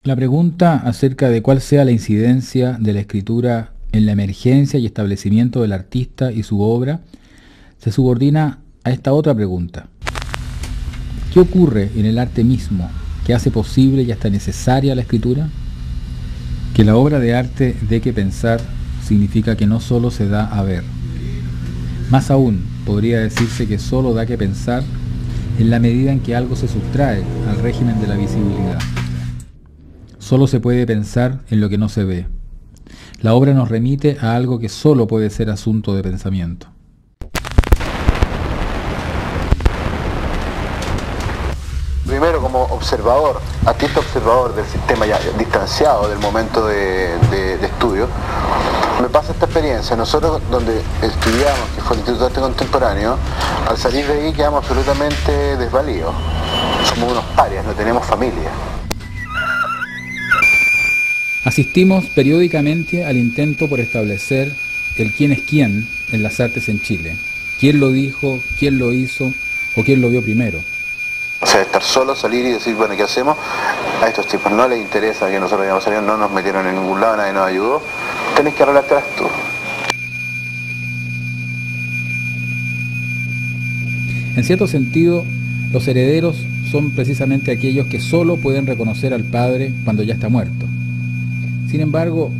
La pregunta acerca de cuál sea la incidencia de la escritura en la emergencia y establecimiento del artista y su obra se subordina a esta otra pregunta. ¿Qué ocurre en el arte mismo que hace posible y hasta necesaria la escritura? Que la obra de arte dé que pensar significa que no solo se da a ver. Más aún, podría decirse que solo da que pensar en la medida en que algo se sustrae al régimen de la visibilidad. Solo se puede pensar en lo que no se ve. La obra nos remite a algo que solo puede ser asunto de pensamiento. Primero, como observador, artista observador del sistema, ya distanciado del momento de estudio, me pasa esta experiencia. Nosotros, donde estudiamos, que fue el Instituto de Arte Contemporáneo, al salir de ahí quedamos absolutamente desvalidos. Somos unos parias, no tenemos familia. Asistimos periódicamente al intento por establecer el quién es quién en las artes en Chile. ¿Quién lo dijo, quién lo hizo o quién lo vio primero? O sea, estar solo, salir y decir, bueno, ¿qué hacemos? A estos tipos no les interesa que nosotros hayamos salido, no nos metieron en ningún lado, nadie nos ayudó. Tenés que arreglártelas tú. En cierto sentido, los herederos son precisamente aquellos que solo pueden reconocer al padre cuando ya está muerto. Sin embargo,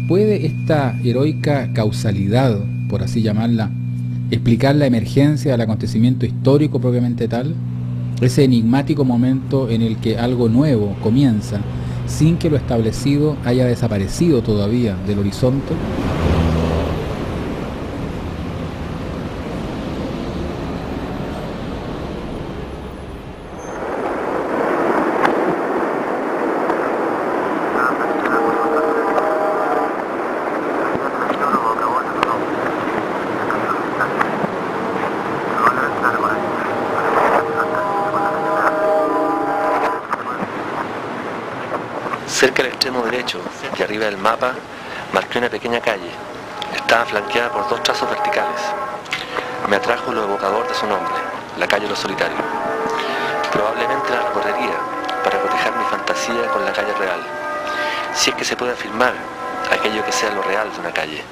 ¿puede esta heroica causalidad, por así llamarla, explicar la emergencia del acontecimiento histórico propiamente tal? Ese enigmático momento en el que algo nuevo comienza sin que lo establecido haya desaparecido todavía del horizonte. Cerca del extremo derecho y arriba del mapa marqué una pequeña calle. Estaba flanqueada por dos trazos verticales. Me atrajo lo evocador de su nombre, la calle Los Solitarios. Probablemente la recorrería para cotejar mi fantasía con la calle real, si es que se puede afirmar aquello que sea lo real de una calle.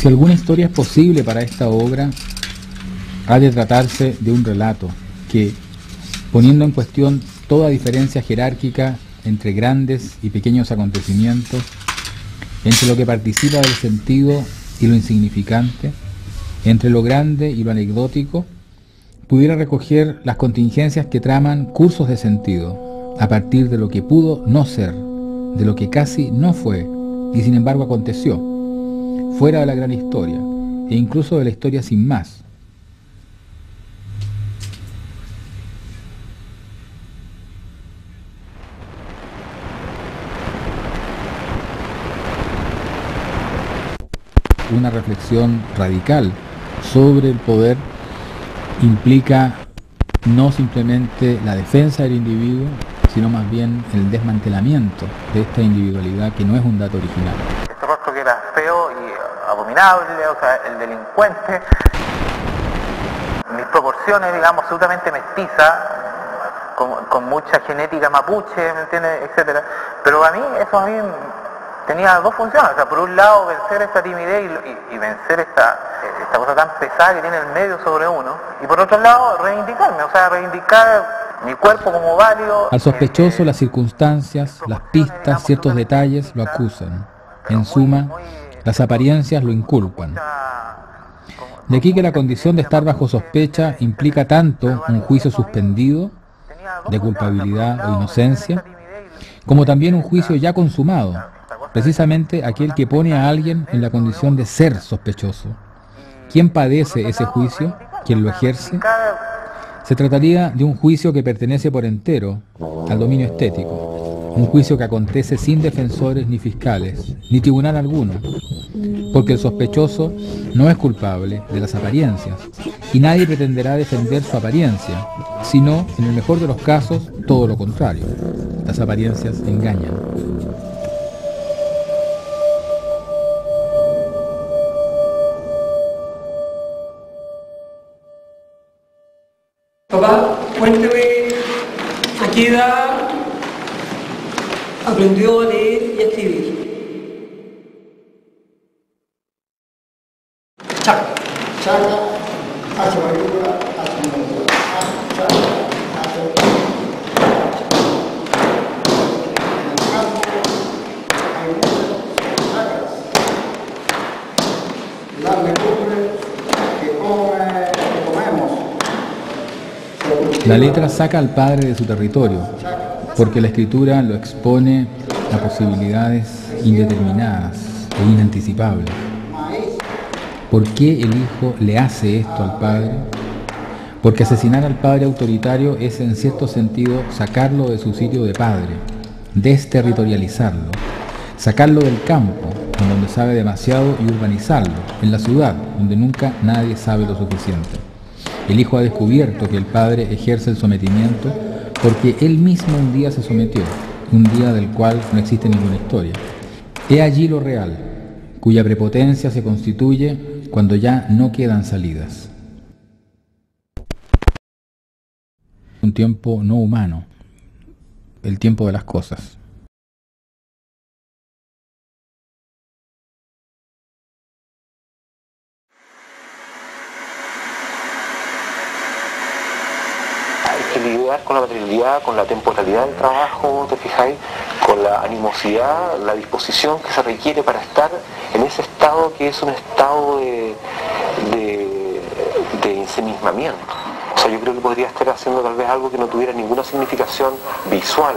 Si alguna historia es posible para esta obra, ha de tratarse de un relato que, poniendo en cuestión toda diferencia jerárquica entre grandes y pequeños acontecimientos, entre lo que participa del sentido y lo insignificante, entre lo grande y lo anecdótico, pudiera recoger las contingencias que traman cursos de sentido, a partir de lo que pudo no ser, de lo que casi no fue, y sin embargo aconteció, fuera de la gran historia, e incluso de la historia sin más. Una reflexión radical sobre el poder implica no simplemente la defensa del individuo, sino más bien el desmantelamiento de esta individualidad que no es un dato original. Este rostro que era feo y abominable, o sea, el delincuente, mis proporciones, digamos, absolutamente mestizas, con mucha genética mapuche, ¿me entiendes?, etcétera. Pero a mí tenía dos funciones, o sea, por un lado vencer esta timidez y vencer esta cosa tan pesada que tiene el medio sobre uno, y por otro lado reivindicarme, o sea, reivindicar mi cuerpo como válido. Al sospechoso las circunstancias, las pistas, ciertos detalles lo acusan. En suma, las apariencias lo inculpan. De aquí que la condición de estar bajo sospecha implica tanto un juicio suspendido, de culpabilidad o inocencia, como también un juicio ya consumado, precisamente aquel que pone a alguien en la condición de ser sospechoso. ¿Quién padece ese juicio? ¿Quién lo ejerce? Se trataría de un juicio que pertenece por entero al dominio estético. un juicio que acontece sin defensores ni fiscales, ni tribunal alguno, porque el sospechoso no es culpable de las apariencias, y nadie pretenderá defender su apariencia, sino, en el mejor de los casos, todo lo contrario. Las apariencias engañan. Papá, cuénteme a qué edad aprendió a leer y a escribir. Chaca. Chaca, hace Mayura, hace Mayura, Chaca, hace en el campo hay muchas chacras. Las legumbres que comemos. La letra saca al padre de su territorio, porque la escritura lo expone a posibilidades indeterminadas e inanticipables. ¿Por qué el hijo le hace esto al padre? Porque asesinar al padre autoritario es en cierto sentido sacarlo de su sitio de padre, desterritorializarlo, sacarlo del campo, en donde sabe demasiado, y urbanizarlo, en la ciudad, donde nunca nadie sabe lo suficiente. El hijo ha descubierto que el padre ejerce el sometimiento porque él mismo un día se sometió, un día del cual no existe ninguna historia. He allí lo real, cuya prepotencia se constituye cuando ya no quedan salidas. Un tiempo no humano, el tiempo de las cosas. Hay que lidiar con la materialidad, con la temporalidad del trabajo, ¿te fijáis? Con la animosidad, la disposición que se requiere para estar en ese estado que es un estado de ensimismamiento. O sea, yo creo que podría estar haciendo tal vez algo que no tuviera ninguna significación visual,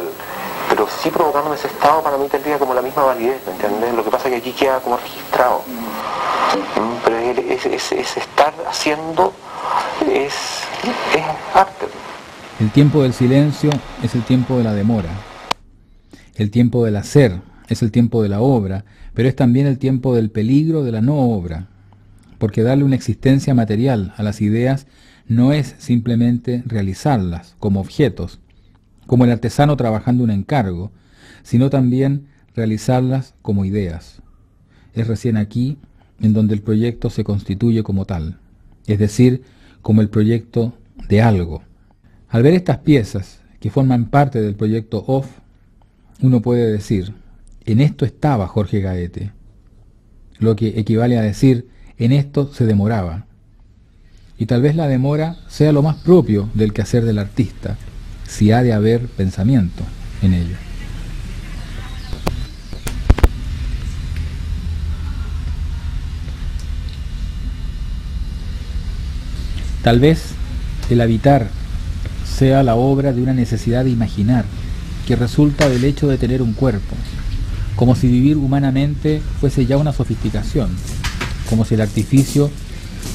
pero sí provocándome ese estado, para mí tendría como la misma validez, ¿me entiendes? Lo que pasa es que aquí queda como registrado. Pero ese estar haciendo es arte. El tiempo del silencio es el tiempo de la demora. El tiempo del hacer es el tiempo de la obra, pero es también el tiempo del peligro de la no obra, porque darle una existencia material a las ideas no es simplemente realizarlas como objetos, como el artesano trabajando un encargo, sino también realizarlas como ideas. Es recién aquí en donde el proyecto se constituye como tal, es decir, como el proyecto de algo. Al ver estas piezas que forman parte del proyecto OFF, uno puede decir, en esto estaba Jorge Gaete, lo que equivale a decir, en esto se demoraba. Y tal vez la demora sea lo más propio del quehacer del artista, si ha de haber pensamiento en ello. Tal vez el habitar sea la obra de una necesidad de imaginar, que resulta del hecho de tener un cuerpo, como si vivir humanamente fuese ya una sofisticación, como si el artificio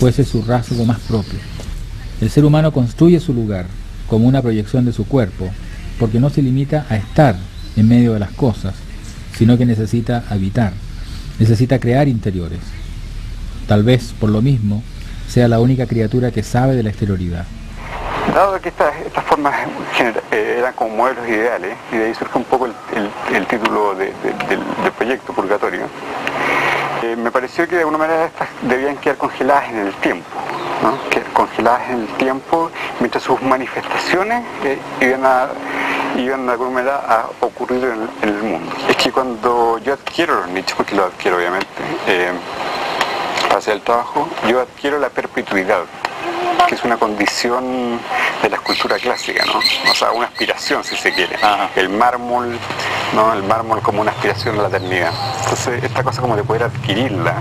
fuese su rasgo más propio. El ser humano construye su lugar como una proyección de su cuerpo, porque no se limita a estar en medio de las cosas, sino que necesita habitar, necesita crear interiores. Tal vez, por lo mismo, sea la única criatura que sabe de la exterioridad. Dado que estas formas eran como modelos ideales, y de ahí surge un poco el título del proyecto Purgatorio, me pareció que de alguna manera estas debían quedar congeladas en el tiempo, ¿no? Quedar congeladas en el tiempo, mientras sus manifestaciones iban de alguna manera a ocurrir en el mundo. Es que cuando yo adquiero los nichos, porque los adquiero obviamente, para hacer el trabajo, yo adquiero la perpetuidad, que es una condición de la escultura clásica, ¿no? O sea, una aspiración, si se quiere. El mármol, ¿no? El mármol como una aspiración a la eternidad. Entonces, esta cosa como de poder adquirirla,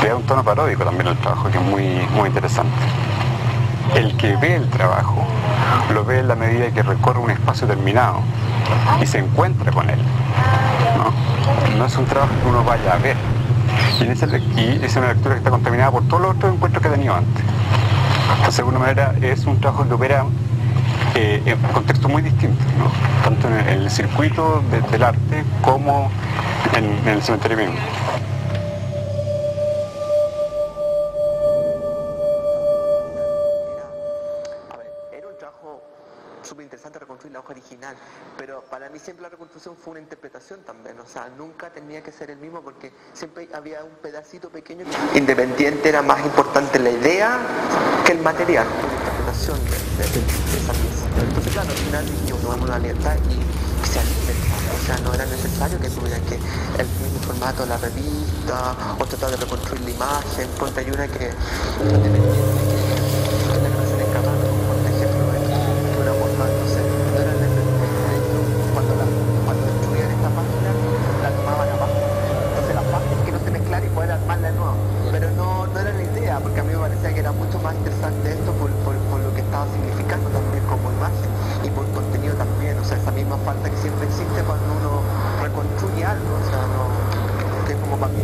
le da un tono paródico también al trabajo, que es muy interesante. El que ve el trabajo, lo ve en la medida que recorre un espacio terminado y se encuentra con él, ¿no? No es un trabajo que uno vaya a ver. Y es una lectura que está contaminada por todos los otros encuentros que he tenido antes. Entonces, de alguna manera, es un trabajo que opera en contextos muy distintos, ¿no? Tanto en el circuito del arte como en el cementerio mismo. Era un trabajo súper interesante reconstruir la hoja original, pero para mí siempre la reconstrucción fue una interpretación también, o sea, nunca tenía que ser el mismo porque siempre había un pedacito pequeño. Independiente, era más importante la idea que el material, la interpretación de esa pieza. Entonces claro, al final dijimos, tomamos una libertad y se alimentó, o sea, no era necesario que tuvieran que el mismo formato de la revista o tratar de reconstruir la imagen, porque hay una que cuando destruían esta página la tomaban abajo, entonces la página es que no se mezclara y poder armarla de nuevo, pero no era la idea, porque a mí me parecía que era mucho más interesante esto por lo que estaba significando también como imagen y por contenido también, o sea, esa misma falta que siempre existe cuando uno reconstruye algo, o sea, no, que es como para mí